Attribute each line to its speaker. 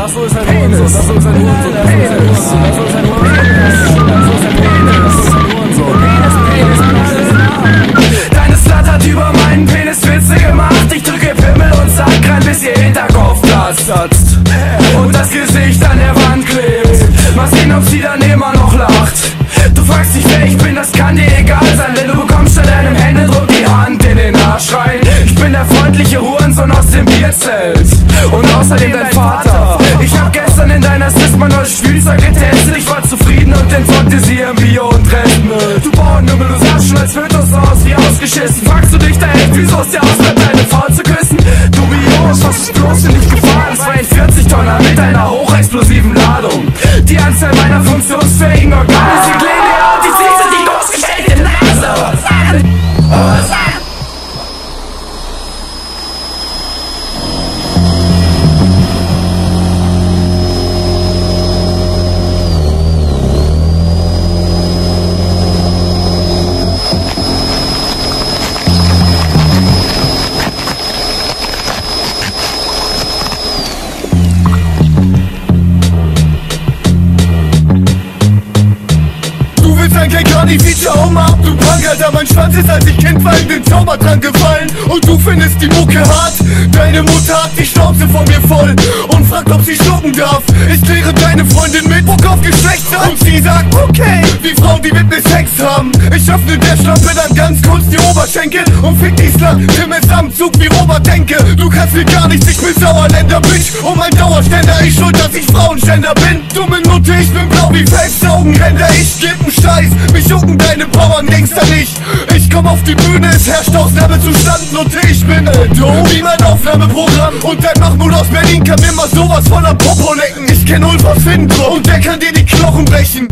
Speaker 1: Das so ist ein Hurensohn, das so ist ein Hurensohn, das so ist ein Hurensohn, das so ist ein Hurensohn, das so ist ein Hurensohn, deine Slut hat über meinen Penis Witze gemacht. Ich drücke Pimmel und sag rein, bis ihr Hinterkopf platzt und das Gesicht an der Wand klebt. Mal sehen, ob sie dann immer noch lacht. Du fragst dich, wer ich bin, das kann dir egal sein, denn du bekommst statt einem Händedruck die Hand in den Arsch rein. Ich bin der freundliche Hurensohn aus dem Bierzelt und außerdem dein Vater. Ich hab gestern in deiner Sis mein neues Spielzeug getestet. Ich war zufrieden und entsorgte sie im Bio- und Restmüll. Du Bauernümmel, du sahst schon als Fötus aus wie ausgeschissen. Fragst du dich da echt, wieso es dir ausbleibt, deine Frau zu küssen? Du Bios, was ist bloß in dich gefahren? 42-Tonner mit einer hochexplosiven Ladung. Die Anzahl meiner funktionsfähigen Organe sind linear und die Sitze, die losgestellte Nase.
Speaker 2: Gar nicht wie Trauma ab, du Punk, Alter, mein Schwanz ist als ich Kind war in den Zaubertrank gefallen. Und du findest die Mucke hart, deine Mutter hat die Schnauze von mir voll und fragt, ob sie schlucken darf. Ich kläre deine Freundin mit Bock auf Geschlechter und sie sagt, okay, wie Frauen, die mit mir Sex haben. Ich öffne der Schlampe dann ganz kurz die Oberschenkel und fick die Slut im Samzug wie Robert Denke. Du kannst mir gar nichts, ich bin Sauerländer, Bitch, und mein Dauerständer, ich schuld, dass ich Frauenständer bin. Dumme Nutte, ich bin blau wie Felsaugenränder, ich geb 'n Scheiß, mich jucken deine Bauerngangster nicht. Ich komm auf die Bühne, es herrscht Ausnahmezustand, Nutte, ich bin doof wie mein Aufnahmeprogramm. Und dein Mahmoud aus Berlin kann mir mal sowas von am Popo lecken. Ich kenn Ulf aus Finnbruch und der kann dir die Knochen brechen.